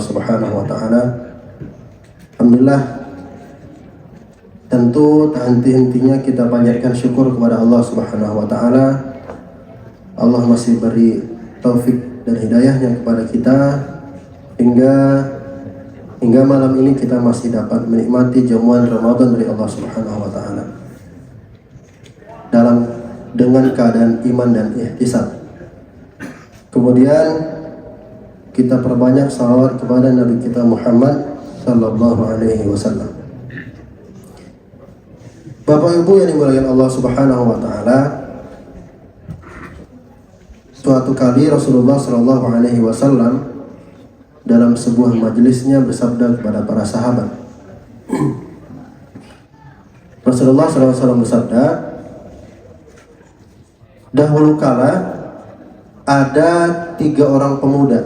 Subhanahu wa taala. Alhamdulillah, tentu tak henti-hentinya kita panjatkan syukur kepada Allah Subhanahu wa taala. Allah masih beri taufik dan hidayahnya kepada kita hingga malam ini kita masih dapat menikmati jamuan Ramadan dari Allah Subhanahu wa taala dengan keadaan iman dan ihtisab. Kemudian kita perbanyak salawat kepada Nabi kita Muhammad sallallahu alaihi wasallam. Bapak Ibu yang dimuliakan Allah Subhanahu wa taala, suatu kali Rasulullah sallallahu alaihi wasallam dalam sebuah majelisnya bersabda kepada para sahabat. Rasulullah sallallahu alaihi wasallam bersabda, dahulu kala ada 3 orang pemuda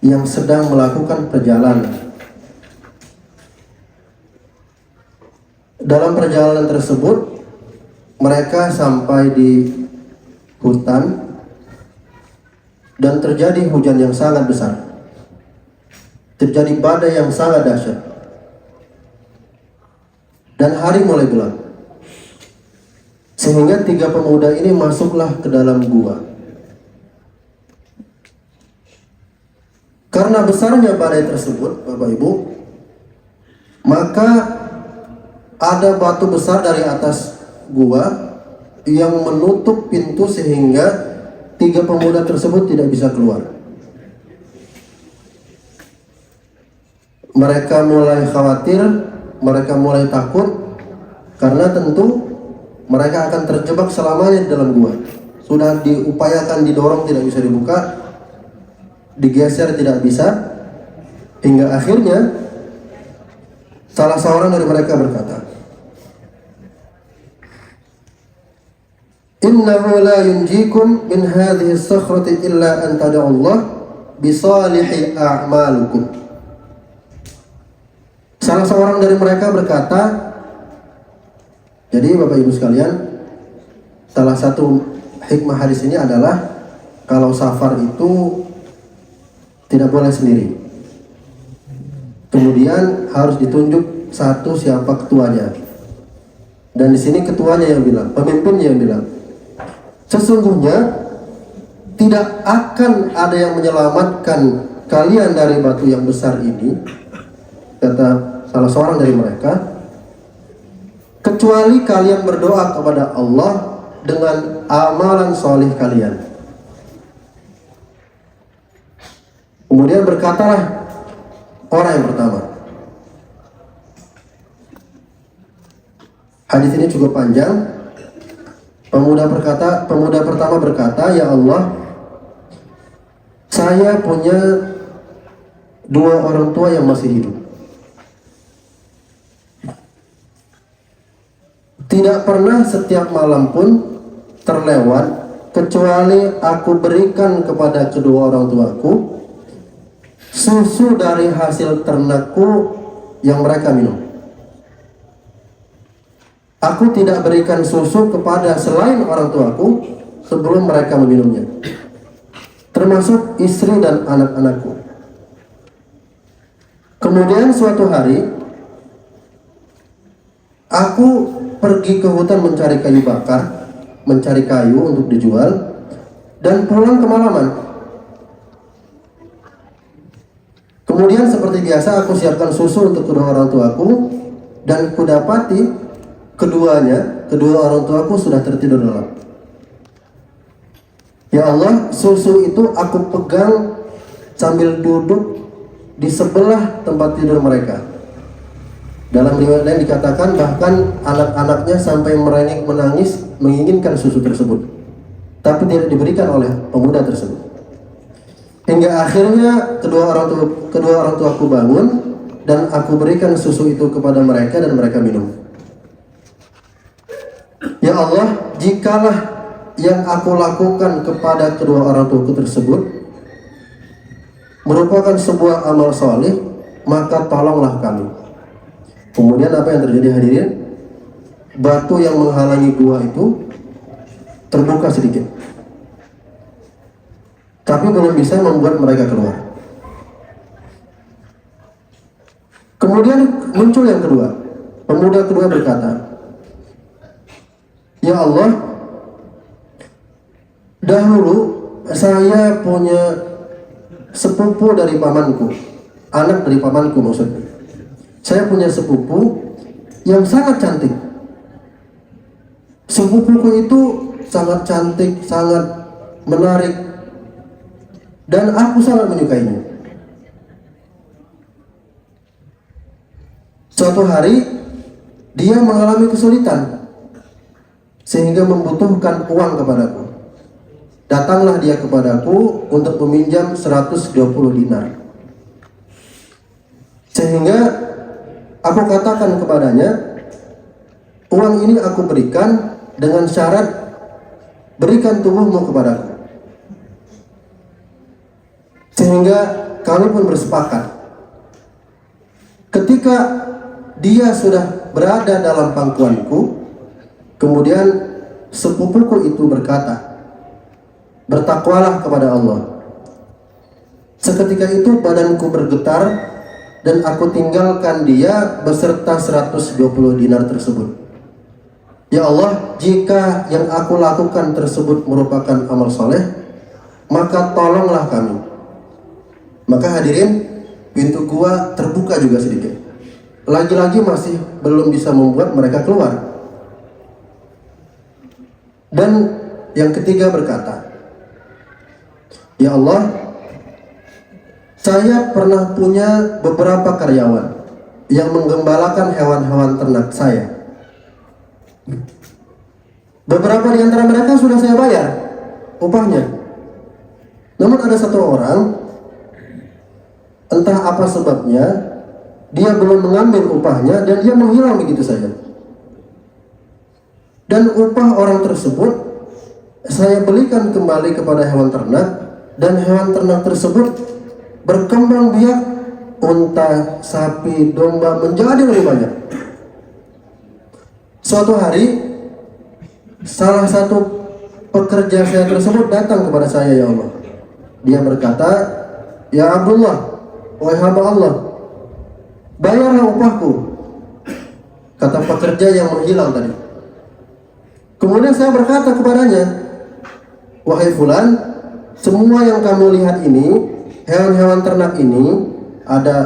yang sedang melakukan perjalanan. Dalam perjalanan tersebut mereka sampai di hutan dan terjadi hujan yang sangat besar. Terjadi badai yang sangat dahsyat. Dan hari mulai gelap. Sehingga 3 pemuda ini masuklah ke dalam gua. Karena besarnya badai tersebut, Bapak Ibu, maka ada batu besar dari atas gua yang menutup pintu sehingga 3 pemuda tersebut tidak bisa keluar. Mereka mulai khawatir, mereka mulai takut, karena tentu mereka akan terjebak selamanya di dalam gua. Sudah diupayakan didorong tidak bisa dibuka, digeser tidak bisa, hingga akhirnya salah seorang dari mereka berkata, "Innahu la yunjikum min hadhihi as-sakhrati illa an tad'u Allah bi salihi a'malukum." Salah seorang dari mereka berkata, jadi Bapak Ibu sekalian, salah satu hikmah hadis ini adalah kalau safar itu tidak boleh sendiri. Kemudian harus ditunjuk satu siapa ketuanya. Dan di sini ketuanya yang bilang, pemimpinnya yang bilang, sesungguhnya tidak akan ada yang menyelamatkan kalian dari batu yang besar ini, kata salah seorang dari mereka, kecuali kalian berdoa kepada Allah dengan amalan soleh kalian. Kemudian berkatalah orang yang pertama. Hadis ini cukup panjang. Pemuda pertama berkata, "Ya Allah, saya punya 2 orang tua yang masih hidup. Tidak pernah setiap malam pun terlewat kecuali aku berikan kepada kedua orang tuaku susu dari hasil ternakku yang mereka minum. Aku tidak berikan susu kepada selain orang tuaku sebelum mereka meminumnya, termasuk istri dan anak-anakku. Kemudian suatu hari aku pergi ke hutan mencari kayu bakar, mencari kayu untuk dijual, dan pulang kemalaman. Kemudian seperti biasa aku siapkan susu untuk kedua orang tuaku, dan kudapati kedua orang tuaku sudah tertidur lelap. Ya Allah, susu itu aku pegang sambil duduk di sebelah tempat tidur mereka. Dalam riwayat lain dikatakan bahkan anak-anaknya sampai merengek menangis menginginkan susu tersebut, tapi tidak diberikan oleh pemuda tersebut. Hingga akhirnya kedua orang tuaku bangun dan aku berikan susu itu kepada mereka dan mereka minum. Ya Allah, jikalah yang aku lakukan kepada kedua orang tuaku tersebut merupakan sebuah amal soleh, maka tolonglah kami. Kemudian apa yang terjadi hadirin? Batu yang menghalangi gua itu terbuka sedikit, tapi belum bisa membuat mereka keluar. Kemudian muncul yang kedua. Pemuda kedua berkata, "Ya Allah, dahulu saya punya sepupu dari pamanku, anak dari pamanku maksudnya. Saya punya sepupu yang sangat cantik. Sepupuku itu sangat cantik, sangat menarik, dan aku sangat menyukainya. Suatu hari dia mengalami kesulitan sehingga membutuhkan uang kepadaku. Datanglah dia kepadaku untuk meminjam 120 dinar. Sehingga aku katakan kepadanya, uang ini aku berikan dengan syarat berikan tubuhmu kepadaku. Sehingga kami pun bersepakat. Ketika dia sudah berada dalam pangkuanku, kemudian sepupuku itu berkata, bertakwalah kepada Allah. Seketika itu badanku bergetar dan aku tinggalkan dia beserta 120 dinar tersebut. Ya Allah, jika yang aku lakukan tersebut merupakan amal soleh, maka tolonglah kami. Maka hadirin, pintu gua terbuka juga sedikit. Lagi-lagi masih belum bisa membuat mereka keluar. Dan yang ketiga berkata, ya Allah, saya pernah punya beberapa karyawan yang menggembalakan hewan-hewan ternak saya. Beberapa di antara mereka sudah saya bayar upahnya. Namun ada satu orang, entah apa sebabnya, dia belum mengambil upahnya dan dia menghilang begitu saja. Dan upah orang tersebut saya belikan kembali kepada hewan ternak, dan hewan ternak tersebut berkembang biak, unta, sapi, domba menjadi lebih banyak. Suatu hari salah satu pekerja saya tersebut datang kepada saya, ya Allah. Dia berkata, ya Abdullah, wahai hamba Allah, bayarlah upahku, kata pekerja yang menghilang tadi. Kemudian saya berkata kepadanya, wahai fulan, semua yang kamu lihat ini, hewan-hewan ternak ini, ada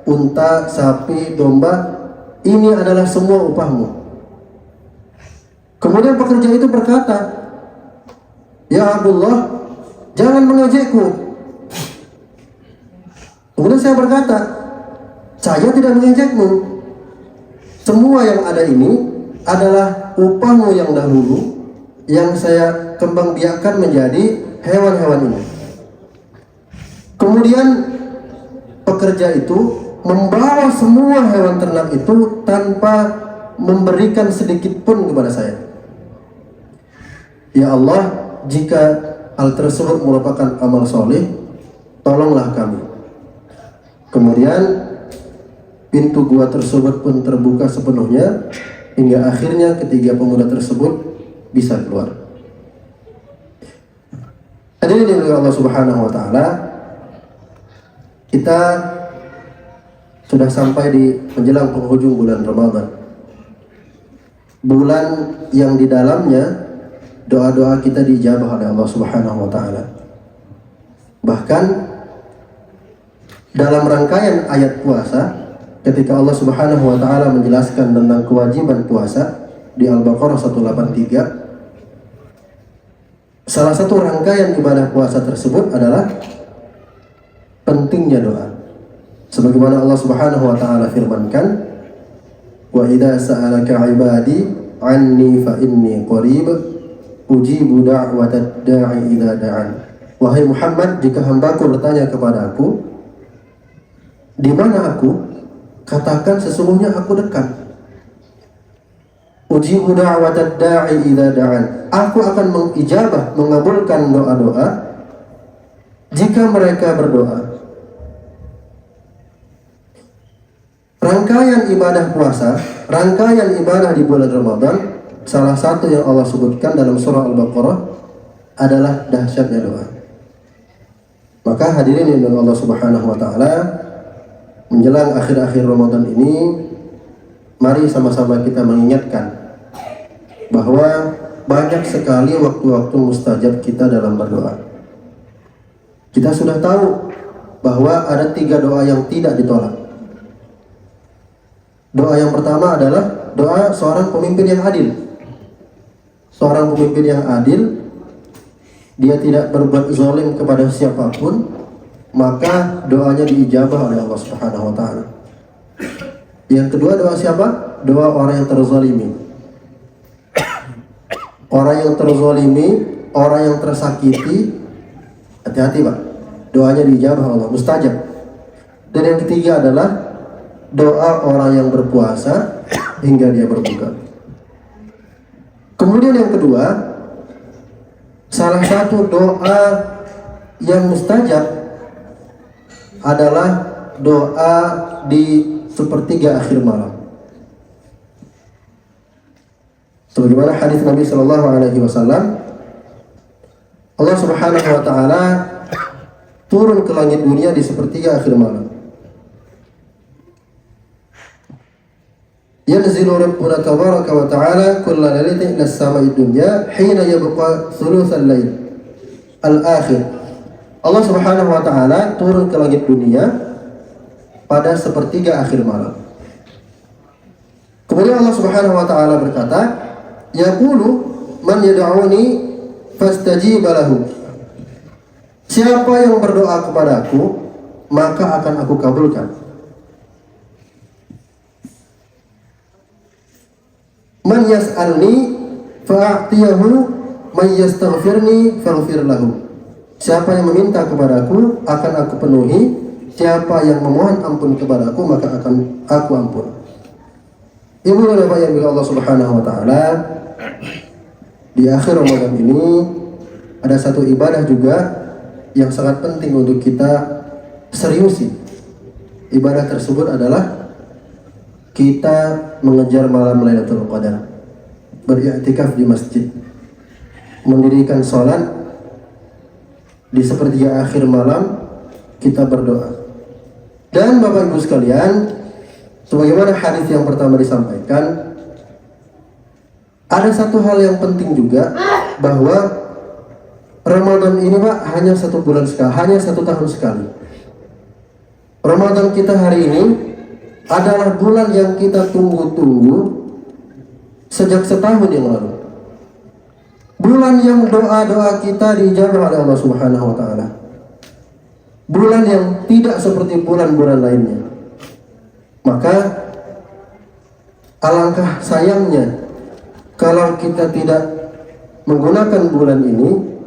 unta, sapi, domba, ini adalah semua upahmu. Kemudian pekerja itu berkata, ya Abdullah, jangan mengejekku. Kemudian saya berkata, saya tidak mengejekmu. Semua yang ada ini adalah upahmu yang dahulu, yang saya kembang biakkan menjadi hewan-hewan ini. Kemudian pekerja itu membawa semua hewan ternak itu tanpa memberikan sedikit pun kepada saya. Ya Allah, jika hal tersebut merupakan amal soleh, tolonglah kami. Kemudian pintu gua tersebut pun terbuka sepenuhnya, hingga akhirnya ketiga pemuda tersebut bisa keluar. Hadirin yang dimuliakan Allah Subhanahu wa taala, kita sudah sampai di menjelang penghujung bulan Ramadan. Bulan yang di dalamnya doa-doa kita dijabah oleh Allah Subhanahu wa taala. Bahkan dalam rangkaian ayat puasa, ketika Allah Subhanahu wa taala menjelaskan tentang kewajiban puasa di Al-Baqarah 183, salah satu rangkaian ibadah puasa tersebut adalah pentingnya doa. Sebagaimana Allah Subhanahu wa taala firmankan, "Wa idza sa'alaka 'ibadi 'anni fa inni qarib ujibu da'watad da'i idza da'an." Wahai Muhammad, jika hambaku bertanya kepada aku, di mana aku? Katakan sesungguhnya aku dekat. Ujibu da'watad da'i idza da'an. Aku akan mengijabah, mengabulkan doa-doa jika mereka berdoa. Rangkaian ibadah puasa, rangkaian ibadah di bulan Ramadan, salah satu yang Allah sebutkan dalam surah Al-Baqarah adalah dahsyatnya doa. Maka hadirin yang Allah Subhanahu wa taala, menjelang akhir-akhir Ramadan ini, mari sama-sama kita mengingatkan bahwa banyak sekali waktu-waktu mustajab kita dalam berdoa. Kita sudah tahu bahwa ada 3 doa yang tidak ditolak. Doa yang pertama adalah doa seorang pemimpin yang adil. Seorang pemimpin yang adil, dia tidak berbuat zalim kepada siapapun, maka doanya diijabah oleh Allah Subhanahu wa taala. Yang kedua, doa siapa? Doa orang yang terzalimi. Orang yang terzalimi, orang yang tersakiti, hati-hati Pak. Doanya diijabah Allah, mustajab. Dan yang ketiga adalah doa orang yang berpuasa hingga dia berbuka. Kemudian yang kedua, salah satu doa yang mustajab adalah doa di sepertiga akhir malam. Sebagaimana hadis Nabi Shallallahu Alaihi Wasallam, Allah Subhanahu Wa Taala turun ke langit dunia di sepertiga akhir malam. Yanzilu Rabbuna tabaraka wa ta'ala kulla lailatin ila as-sama'i dunya hina yabqa thulutsal lail al-akhir. Allah Subhanahu wa taala turun ke langit dunia pada sepertiga akhir malam. Kemudian Allah Subhanahu wa taala berkata, yaqulu man yad'uni fastajib lahu. Siapa yang berdoa kepadaku, maka akan aku kabulkan. Man yas'alni fa'atiyahu, man yastaghfirni faghfir lahu. Siapa yang meminta kepadaku, akan aku penuhi. Siapa yang memohon ampun kepadaku, maka akan aku ampun. Ibu dan bapak yang dimuliakan Allah Subhanahu wa taala, di akhir Ramadan ini ada satu ibadah juga yang sangat penting untuk kita seriusi. Ibadah tersebut adalah kita mengejar malam Lailatul Qadar, beriktikaf di masjid, mendirikan sholat di sepertiga akhir malam, kita berdoa. Dan Bapak Ibu sekalian, sebagaimana hadis yang pertama disampaikan, ada satu hal yang penting juga, bahwa Ramadan ini Pak hanya 1 bulan sekali, hanya 1 tahun sekali. Ramadan kita hari ini adalah bulan yang kita tunggu-tunggu sejak setahun yang lalu. Bulan yang doa-doa kita dijawab oleh Allah Subhanahu wa taala. Bulan yang tidak seperti bulan-bulan lainnya. Maka alangkah sayangnya kalau kita tidak menggunakan bulan ini.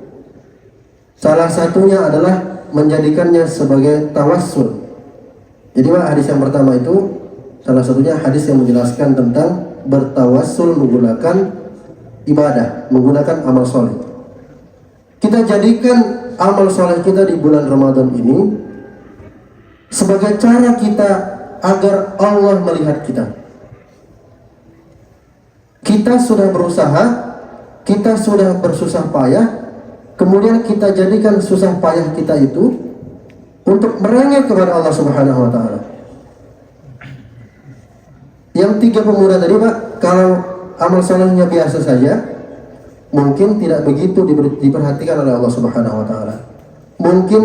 Salah satunya adalah menjadikannya sebagai tawassul. Jadi Pak, hadis yang pertama itu salah satunya hadis yang menjelaskan tentang bertawassul menggunakan ibadah, menggunakan amal soleh. Kita jadikan amal soleh kita di bulan Ramadan ini sebagai cara kita agar Allah melihat kita. Kita sudah berusaha, kita sudah bersusah payah, kemudian kita jadikan susah payah kita itu untuk merengek kepada Allah Subhanahu wa taala. Yang 3 pemuda tadi Pak, kalau amal solehnya biasa saja, mungkin tidak begitu diperhatikan oleh Allah Subhanahu wa taala. Mungkin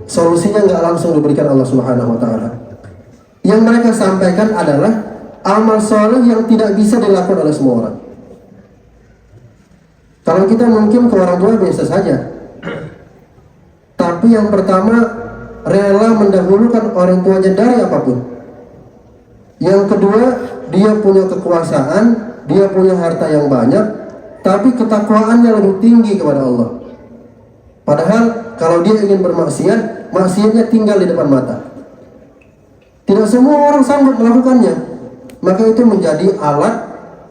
solusinya nggak langsung diberikan Allah Subhanahu wa taala. Yang mereka sampaikan adalah amal soleh yang tidak bisa dilakukan oleh semua orang. Kalau kita mungkin ke orang tua biasa saja, tapi yang pertama rela mendahulukan orang tuanya dari apapun. Yang kedua, dia punya kekuasaan, dia punya harta yang banyak, tapi ketakwaannya lebih tinggi kepada Allah. Padahal kalau dia ingin bermaksiat, maksiatnya tinggal di depan mata. Tidak semua orang sanggup melakukannya. Maka itu menjadi alat,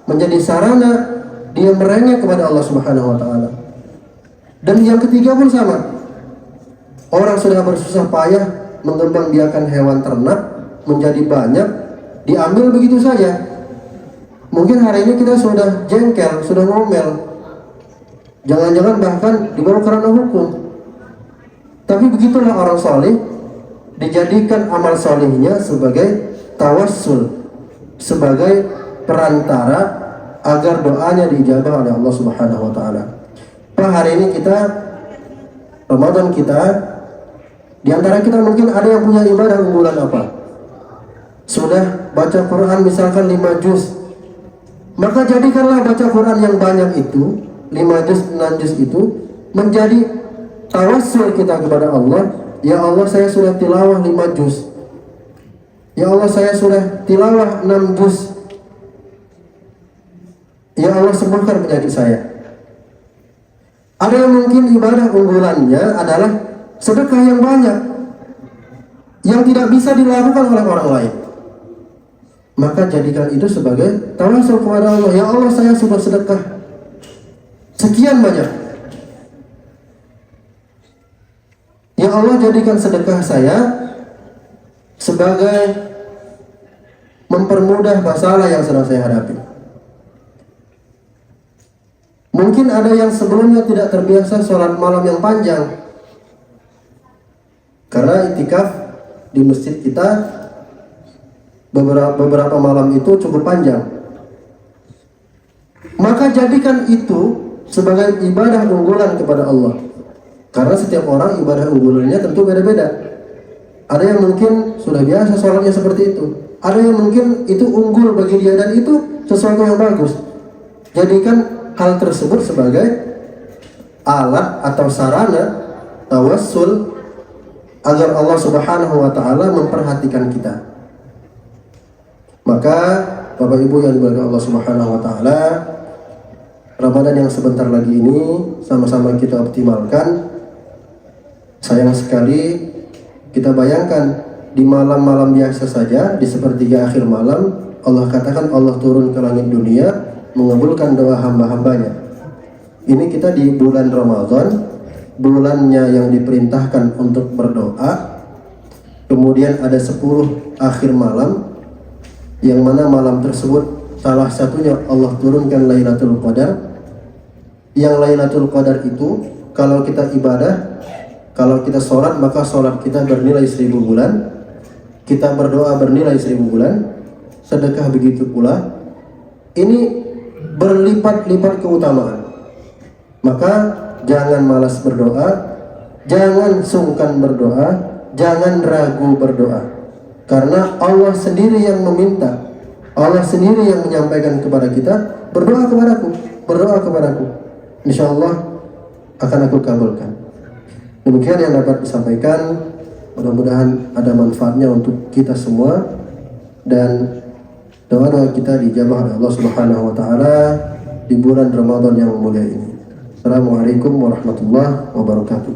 menjadi sarana dia merengek kepada Allah Subhanahu wa taala. Dan yang ketiga pun sama. Orang sudah bersusah payah mengembangbiakan hewan ternak menjadi banyak, diambil begitu saja. Mungkin hari ini kita sudah jengkel, sudah ngomel, jangan-jangan bahkan dibawa kerana hukum. Tapi begitulah orang soleh, dijadikan amal solihnya sebagai tawassul, sebagai perantara agar doanya diijabah oleh Allah Subhanahu wa taala. Pak, hari ini kita Ramadan kita, di antara kita mungkin ada yang punya ibadah unggulan apa? Sudah baca Quran misalkan 5 juz. Maka jadikanlah baca Quran yang banyak itu, 5 juz, 6 juz itu menjadi tawassul kita kepada Allah. Ya Allah, saya sudah tilawah 5 juz. Ya Allah, saya sudah tilawah 6 juz. Ya Allah, sembuhkan penyakit saya. Ada yang mungkin ibadah unggulannya adalah sedekah yang banyak, yang tidak bisa dilakukan oleh orang lain. Maka jadikan itu sebagai tawassul kepada Allah. Ya Allah, saya sudah sedekah sekian banyak. Ya Allah, jadikan sedekah saya sebagai mempermudah masalah yang sedang saya hadapi. Mungkin ada yang sebelumnya tidak terbiasa sholat malam yang panjang, karena itikaf di masjid kita beberapa malam itu cukup panjang. Maka jadikan itu sebagai ibadah unggulan kepada Allah, karena setiap orang ibadah unggulannya tentu beda-beda. Ada yang mungkin sudah biasa sholatnya seperti itu, ada yang mungkin itu unggul bagi dia dan itu sesuatu yang bagus. Jadikan hal tersebut sebagai alat atau sarana tawassul agar Allah Subhanahu wa taala memperhatikan kita. Maka Bapak Ibu yang dimuliakan Allah Subhanahu wa taala, Ramadan yang sebentar lagi ini sama-sama kita optimalkan. Sayang sekali kita bayangkan di malam-malam biasa saja, di sepertiga akhir malam, Allah katakan Allah turun ke langit dunia mengabulkan doa hamba-hambanya. Ini kita di bulan Ramadan, bulannya yang diperintahkan untuk berdoa. Kemudian ada 10 akhir malam, yang mana malam tersebut salah satunya Allah turunkan Lailatul Qadar. Yang Lailatul Qadar itu kalau kita ibadah, kalau kita sholat, maka sholat kita bernilai 1000 bulan, kita berdoa bernilai 1000 bulan, sedekah begitu pula. Ini berlipat-lipat keutamaan. Maka jangan malas berdoa, jangan sungkan berdoa, jangan ragu berdoa, karena Allah sendiri yang meminta, Allah sendiri yang menyampaikan kepada kita, berdoa kepadaku, berdoa kepadaku, insya Allah akan aku kabulkan. Demikian yang dapat disampaikan, mudah-mudahan ada manfaatnya untuk kita semua, dan doa-doa kita dijabah oleh Allah Subhanahu wa taala di bulan Ramadan yang mulia ini. Assalamualaikum warahmatullahi wabarakatuh.